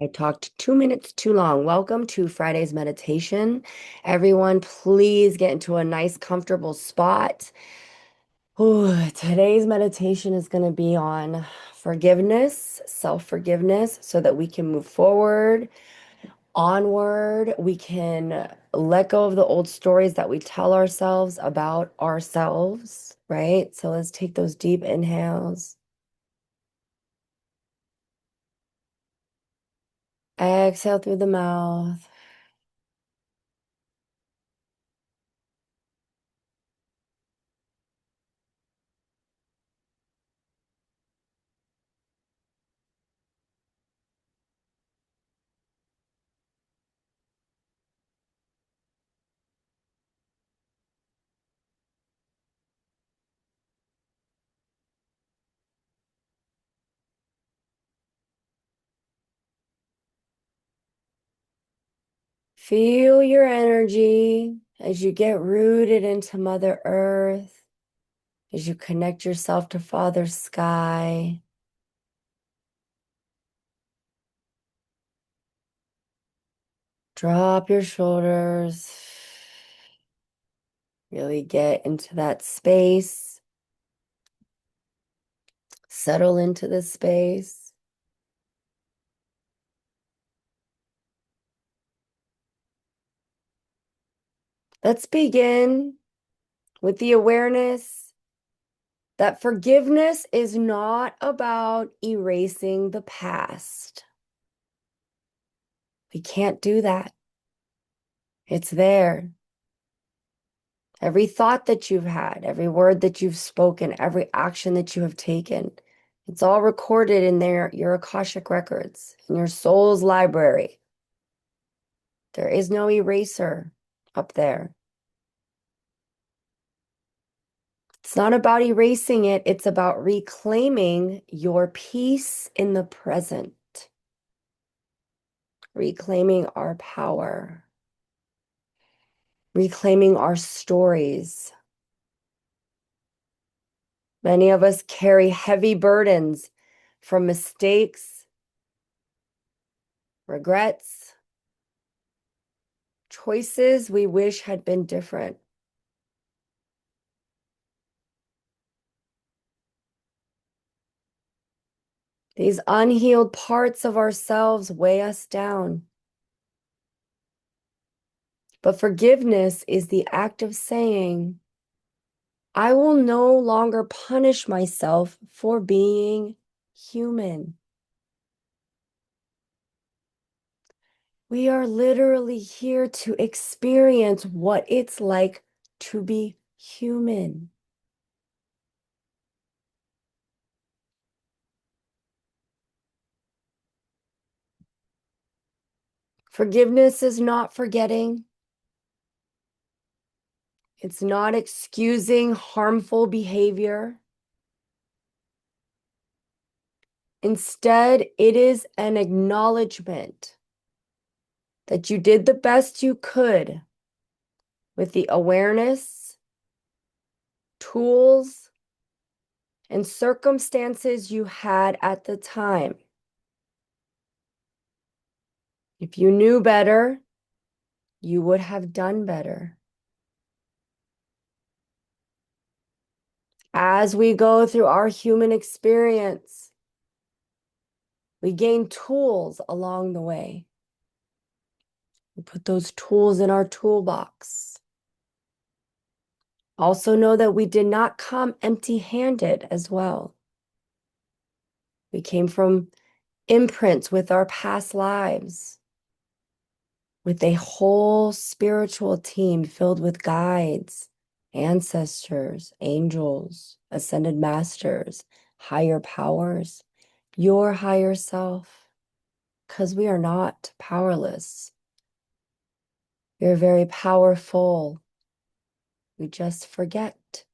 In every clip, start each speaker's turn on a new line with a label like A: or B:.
A: I talked 2 minutes too long. Welcome to Friday's meditation. Everyone, please get into a nice, comfortable spot. Ooh, today's meditation is going to be on forgiveness, self-forgiveness, so that we can move forward, onward. We can let go of the old stories that we tell ourselves about ourselves, right? So let's take those deep inhales. Exhale through the mouth. Feel your energy as you get rooted into Mother Earth, as you connect yourself to Father Sky. Drop your shoulders. Really get into that space. Settle into the space. Let's begin with the awareness that forgiveness is not about erasing the past. We can't do that. It's there. Every thought that you've had, every word that you've spoken, every action that you have taken, it's all recorded in your Akashic records, in your soul's library. There is no eraser up there. It's not about erasing it, it's about reclaiming your peace in the present, reclaiming our power, reclaiming our stories. Many of us carry heavy burdens from mistakes, regrets, choices we wish had been different. These unhealed parts of ourselves weigh us down. But forgiveness is the act of saying, I will no longer punish myself for being human. We are literally here to experience what it's like to be human. Forgiveness is not forgetting. It's not excusing harmful behavior. Instead, it is an acknowledgement that you did the best you could with the awareness, tools, and circumstances you had at the time. If you knew better, you would have done better. As we go through our human experience, we gain tools along the way. We put those tools in our toolbox. Also know that we did not come empty-handed as well. We came from imprints with our past lives, with a whole spiritual team filled with guides, ancestors, angels, ascended masters, higher powers, your higher self, because we are not powerless. We are very powerful. We just forget.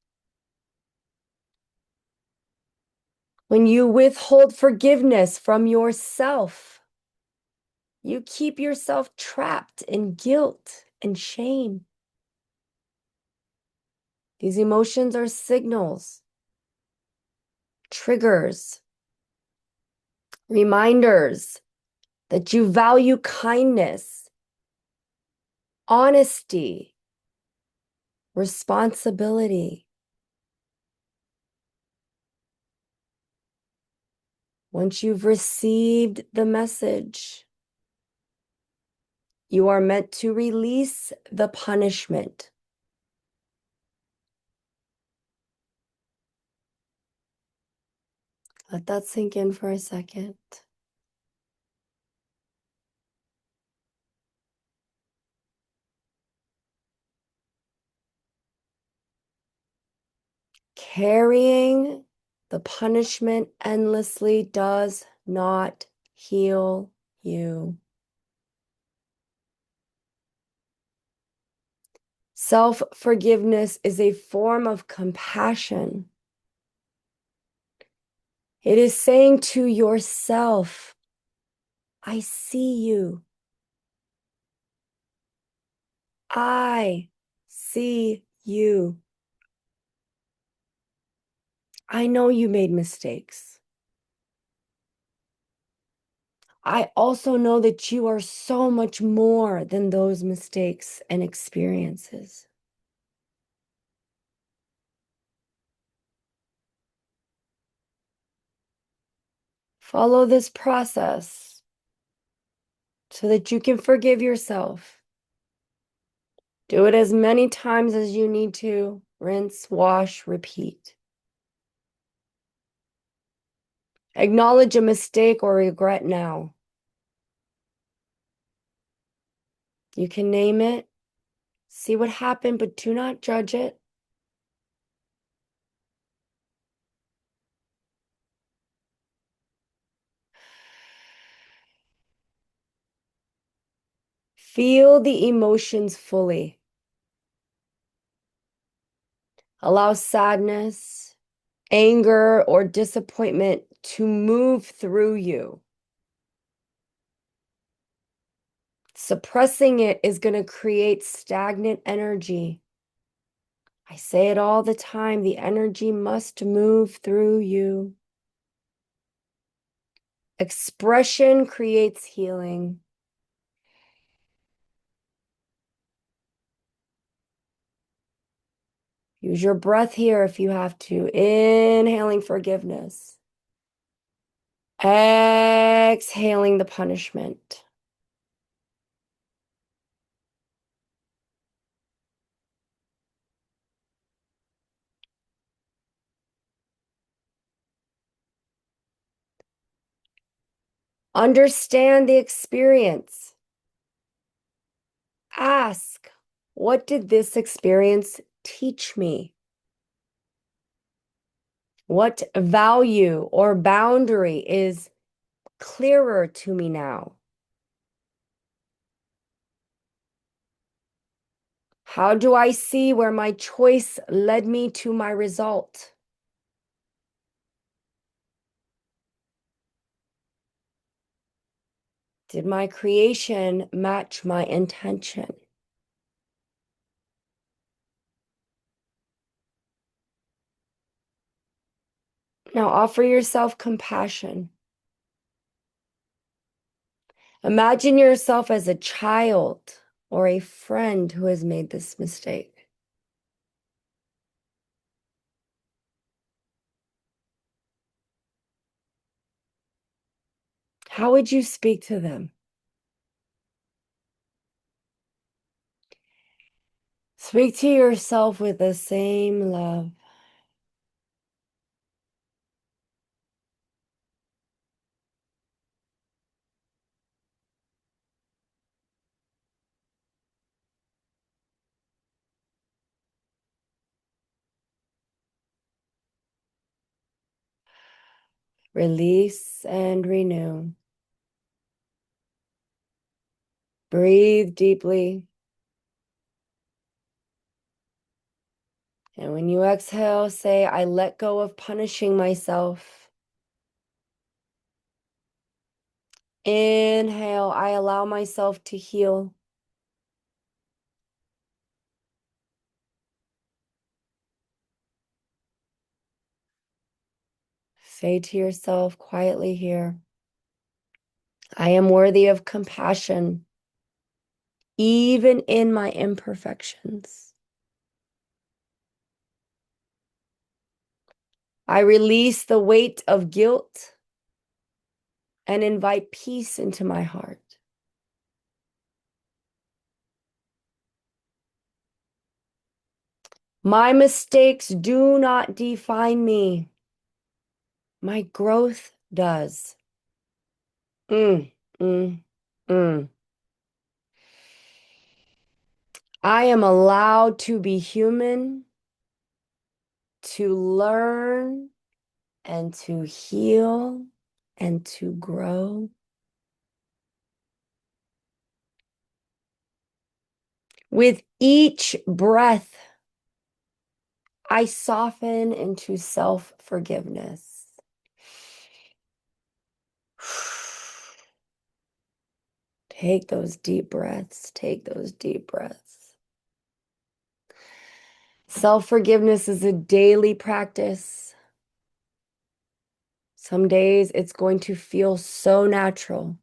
A: When you withhold forgiveness from yourself, you keep yourself trapped in guilt and shame. These emotions are signals, triggers, reminders that you value kindness, honesty, responsibility. Once you've received the message, you are meant to release the punishment. Let that sink in for a second. Carrying the punishment endlessly does not heal you. Self-forgiveness is a form of compassion. It is saying to yourself, I see you. I see you. I know you made mistakes. I also know that you are so much more than those mistakes and experiences. Follow this process so that you can forgive yourself. Do it as many times as you need to. Rinse, wash, repeat. Acknowledge a mistake or regret now. You can name it, see what happened, but do not judge it. Feel the emotions fully. Allow sadness, anger, or disappointment to move through you. Suppressing it is going to create stagnant energy. I say it all the time, the energy must move through you. Expression creates healing. Use your breath here if you have to. Inhaling forgiveness. Exhaling the punishment. Understand the experience. Ask, what did this experience teach me? What value or boundary is clearer to me now? How do I see where my choice led me to my result? Did my creation match my intention? Now offer yourself compassion. Imagine yourself as a child or a friend who has made this mistake. How would you speak to them? Speak to yourself with the same love. Release and renew. Breathe deeply. And when you exhale, say, I let go of punishing myself. Inhale, I allow myself to heal. Say to yourself quietly here, I am worthy of compassion, even in my imperfections. I release the weight of guilt and invite peace into my heart. My mistakes do not define me. My growth does. Mm, mm, mm. I am allowed to be human, to learn, and to heal, and to grow. With each breath, I soften into self-forgiveness. Take those deep breaths. Take those deep breaths. Self-forgiveness is a daily practice. Some days it's going to feel so natural.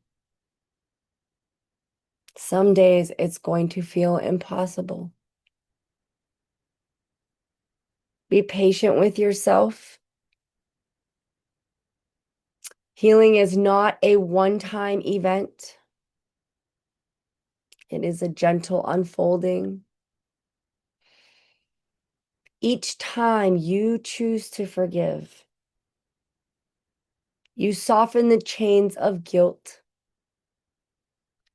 A: Some days it's going to feel impossible. Be patient with yourself. Healing is not a one-time event. It is a gentle unfolding. Each time you choose to forgive, you soften the chains of guilt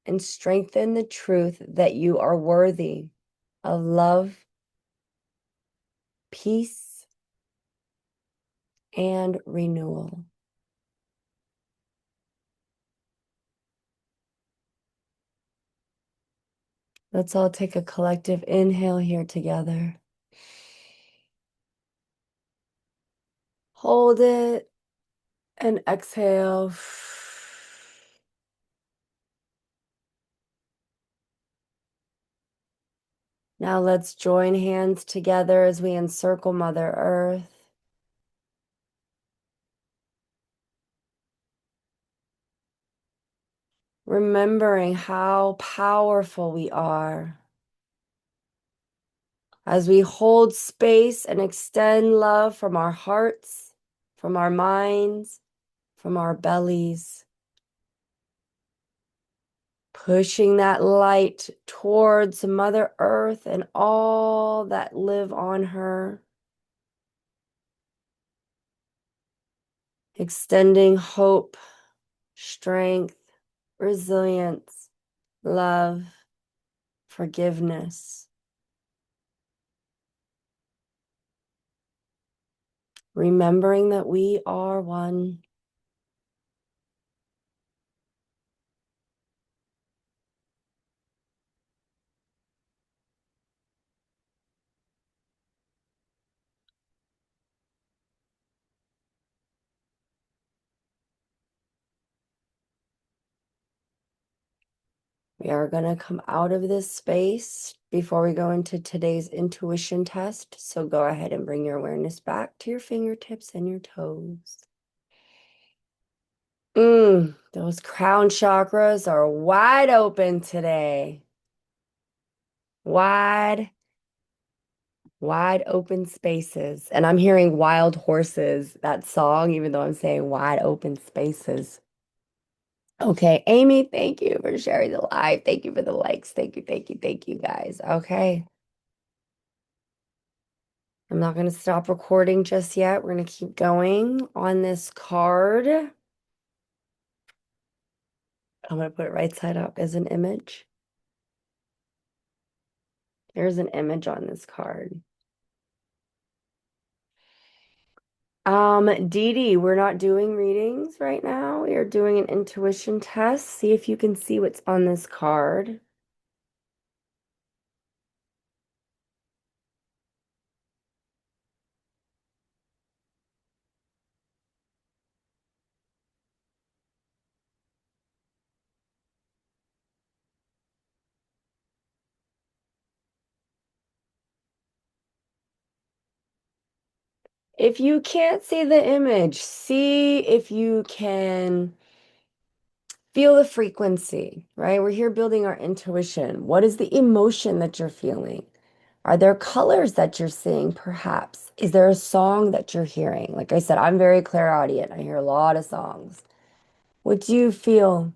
A: and strengthen the truth that you are worthy of love, peace, and renewal. Let's all take a collective inhale here together. Hold it and exhale. Now let's join hands together as we encircle Mother Earth. Remembering how powerful we are as we hold space and extend love from our hearts, from our minds, from our bellies, pushing that light towards Mother Earth and all that live on her, extending hope, strength, resilience, love, forgiveness. Remembering that we are one. We are going to come out of this space before we go into today's intuition test. So go ahead and bring your awareness back to your fingertips and your toes. Those crown chakras are wide open today. Wide open spaces. And I'm hearing Wild Horses, that song, even though I'm saying wide open spaces. Okay, Amy, thank you for sharing the live. Thank you for the likes. Thank you, guys. Okay. I'm not going to stop recording just yet. We're going to keep going on this card. I'm going to put it right side up as an image. There's an image on this card. Dee Dee, we're not doing readings right now. We are doing an intuition test. See if you can see what's on this card. If you can't see the image, see if you can Feel the frequency, right? We're here building our intuition. What is the emotion that you're feeling? Are there colors that you're seeing, perhaps? Is there a song that you're hearing? Like I said, I'm very clairaudient. I hear a lot of songs. What do you feel?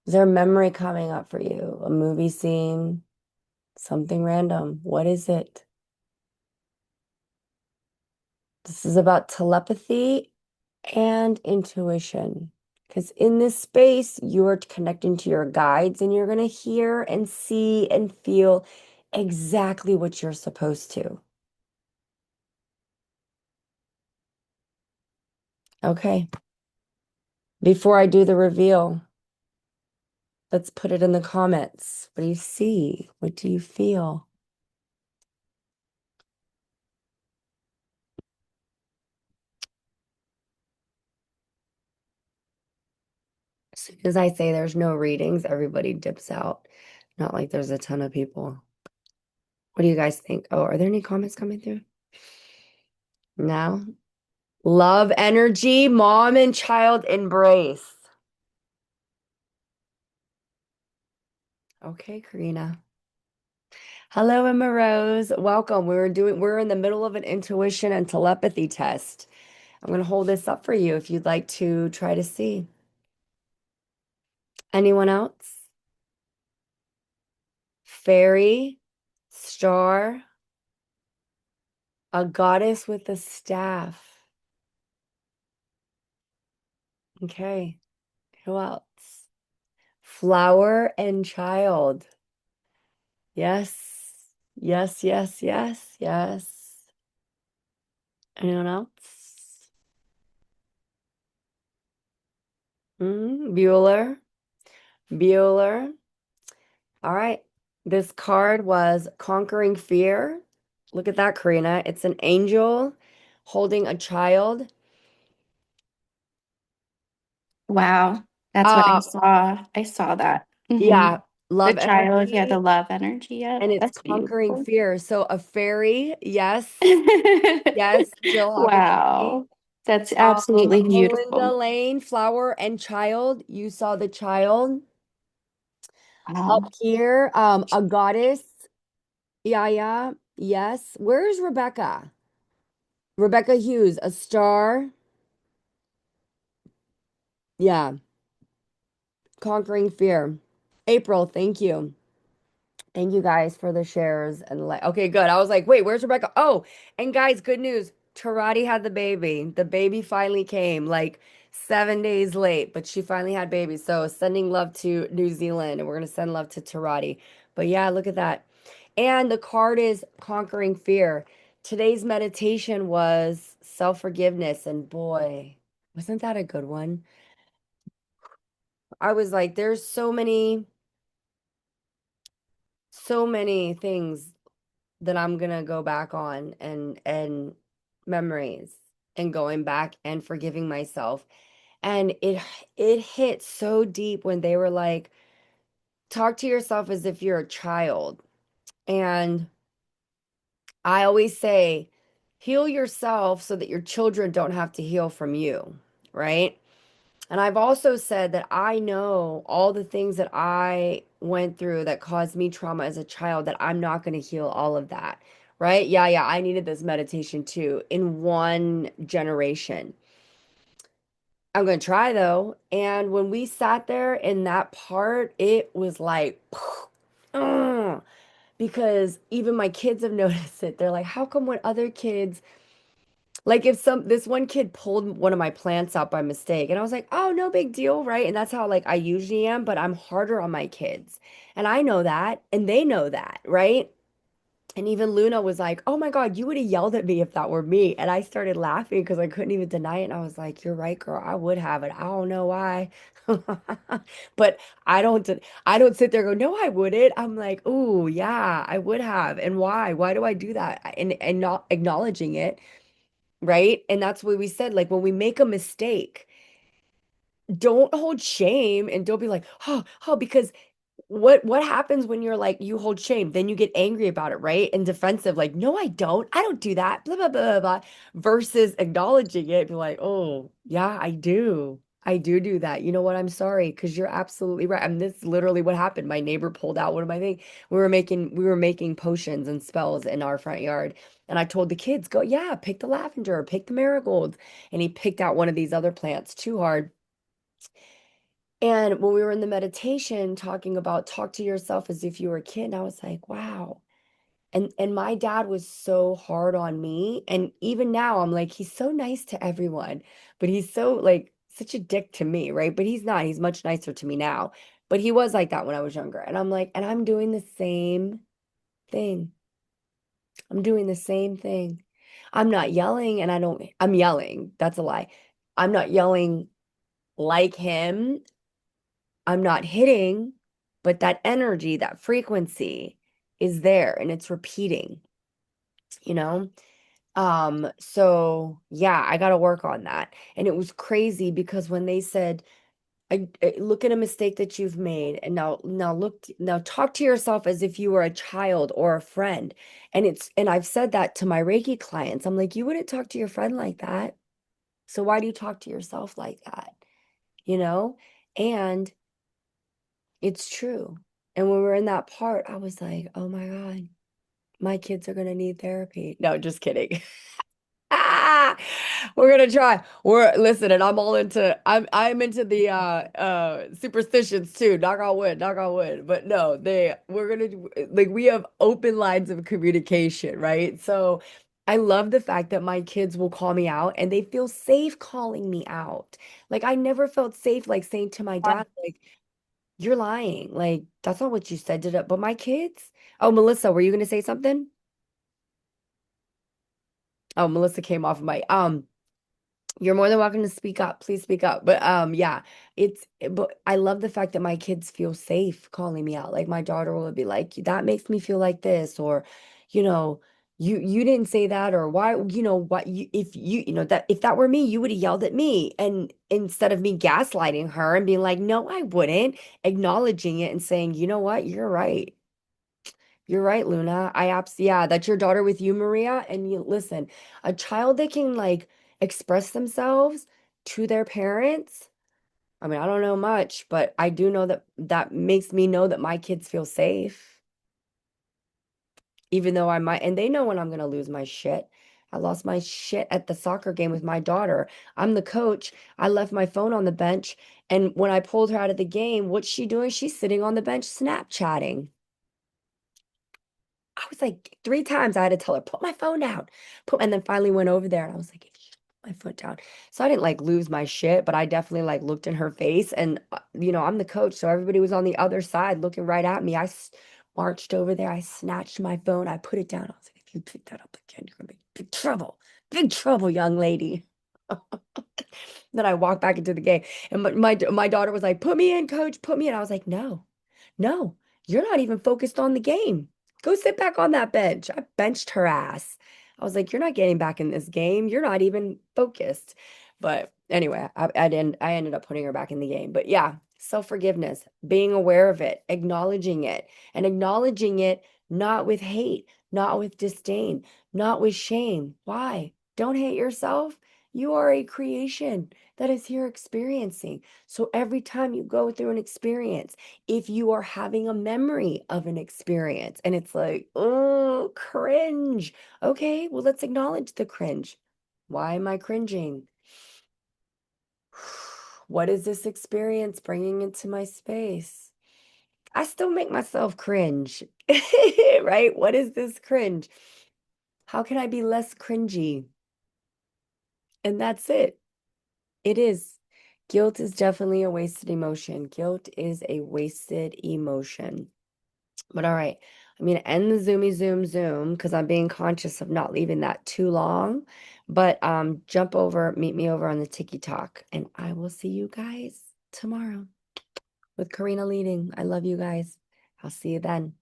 A: Is there a memory coming up for you? A movie scene? Something random? What is it? This is about telepathy and intuition. Because in this space, you're connecting to your guides and you're going to hear and see and feel exactly what you're supposed to. Okay. Before I do the reveal, let's put it in the comments. What do you see? What do you feel? As soon as I say there's no readings, everybody dips out. Not like there's a ton of people. What do you guys think? Oh, are there any comments coming through? No? Love energy, mom and child embrace. Okay, Karina. Hello, Emma Rose. Welcome. We're in the middle of an intuition and telepathy test. I'm going to hold this up for you if you'd like to try to see. Anyone else? Fairy, star, a goddess with a staff. Okay. Who else? Flower and child. Yes. Yes, yes, yes, yes. Anyone else? Bueller. Bueller. All right. This card was Conquering Fear. Look at that, Karina. It's an angel holding a child.
B: Wow, that's what I
A: Uh,
B: saw. I saw that.
A: yeah,
B: The
A: love
B: child, yeah, the
A: energy,
B: love energy. Yeah,
A: and it's
B: that's
A: conquering
B: beautiful.
A: fear. So a fairy, yes, yes, Jill Hawkins.
B: Wow, that's absolutely
A: Melinda
B: beautiful.
A: Lane, flower and child. You saw the child up
B: Wow.
A: here. A goddess. Yeah, yeah, yes. Where's Rebecca? Rebecca Hughes, a star. Yeah, conquering fear. April, thank you. Thank you guys for the shares and like okay, good. I was like, wait, where's Rebecca? Oh, and guys, good news. Tarati had the baby. The baby finally came like 7 days late, but she finally had baby. So sending love to New Zealand and we're gonna send love to Tarati. But yeah, look at that. And the card is conquering fear. Today's meditation was self-forgiveness, and boy, wasn't that a good one? I was like, there's so many things that I'm gonna go back on and memories and going back and forgiving myself. And it hit so deep when they were like, talk to yourself as if you're a child. And I always say, heal yourself so that your children don't have to heal from you, right? And I've also said that I know all the things that I went through that caused me trauma as a child, that I'm not going to heal all of that, right? Yeah, yeah, I needed this meditation too in one generation. I'm going to try though. And when we sat there in that part, it was like, "Ugh," because even my kids have noticed it. They're like, how come when other kids like if this one kid pulled one of my plants out by mistake and I was like, "Oh, no big deal, right?" And that's how like I usually am, but I'm harder on my kids. And I know that, and they know that, right? And even Luna was like, "Oh my God, you would have yelled at me if that were me." And I started laughing because I couldn't even deny it. And I was like, "You're right, girl. I would have it. I don't know why." But I don't sit there and go, "No, I wouldn't." I'm like, "Ooh, yeah, I would have." And why? Why do I do that? And not acknowledging it. Right? And that's what we said. Like when we make a mistake, don't hold shame and don't be like, oh, because what happens when you're like you hold shame? Then you get angry about it, right? And defensive, like, no, I don't. I don't do that. Blah, blah, blah, blah, blah. Versus acknowledging it, be like, oh, yeah, I do. I do that. You know what? I'm sorry, because you're absolutely right. I mean, this is literally what happened. My neighbor pulled out one of my things. We were making potions and spells in our front yard. And I told the kids, go, yeah, pick the lavender, pick the marigolds. And he picked out one of these other plants too hard. And when we were in the meditation talking about talk to yourself as if you were a kid, and I was like, wow. And my dad was so hard on me. And even now I'm like, he's so nice to everyone, but he's so like such a dick to me, right? But he's not. He's much nicer to me now. But he was like that when I was younger. And I'm like, and I'm doing the same thing. I'm doing the same thing. I'm not yelling and I'm yelling. That's a lie. I'm not yelling like him. I'm not hitting, but that energy, that frequency is there and it's repeating, you know? So yeah, I got to work on that. And it was crazy because when they said, look at a mistake that you've made and now talk to yourself as if you were a child or a friend. And I've said that to my Reiki clients. I'm like, you wouldn't talk to your friend like that. So why do you talk to yourself like that? You know? And it's true. And when we're in that part, I was like, oh my God, my kids are gonna need therapy. No, just kidding. Ah, we're gonna try. We're listen, and I'm into the superstitions too. Knock on wood, knock on wood. But no, we're gonna like we have open lines of communication, right? So I love the fact that my kids will call me out and they feel safe calling me out. Like I never felt safe like saying to my dad, like, you're lying. Like, that's not what you said, did it? But my kids, oh, Melissa, were you gonna say something? Oh, Melissa came off of my you're more than welcome to speak up. Please speak up. But yeah, but I love the fact that my kids feel safe calling me out. Like my daughter will be like, that makes me feel like this, or you know, you didn't say that, or why, what that if that were me, you would have yelled at me. And instead of me gaslighting her and being like, no, I wouldn't, acknowledging it and saying, you know what, you're right. You're right, Luna. Yeah, that's your daughter with you, Maria. And you listen, a child that can like express themselves to their parents. I mean, I don't know much, but I do know that that makes me know that my kids feel safe, even though I might, and they know when I'm gonna lose my shit. I lost my shit at the soccer game with my daughter. I'm the coach. I left my phone on the bench, and when I pulled her out of the game, what's she doing? She's sitting on the bench Snapchatting. I was like 3 times I had to tell her, put my phone down. And then finally went over there and I was like, put my foot down. So I didn't like lose my shit, but I definitely like looked in her face and I'm the coach. So everybody was on the other side looking right at me. Marched over there. I snatched my phone. I put it down. I was like, if you pick that up again, you're gonna be in big trouble, young lady. Then I walked back into the game and my daughter was like, put me in, coach, put me in. I was like, no, no, you're not even focused on the game. Go sit back on that bench. I benched her ass. I was like, you're not getting back in this game. You're not even focused. But anyway, I ended up putting her back in the game. But yeah, self-forgiveness, being aware of it, and acknowledging it not with hate, not with disdain, not with shame. Why? Don't hate yourself. You are a creation that is here experiencing. So every time you go through an experience, if you are having a memory of an experience and it's like, oh, cringe. Okay, well, let's acknowledge the cringe. Why am I cringing? What is this experience bringing into my space? I still make myself cringe, right? What is this cringe? How can I be less cringy? And that's it. It is. Guilt is definitely a wasted emotion. Guilt is a wasted emotion. But all right, I'm gonna end the zoomy zoom because I'm being conscious of not leaving that too long. But meet me over on the Tiki Talk, and I will see you guys tomorrow with Karina leading. I love you guys. I'll see you then.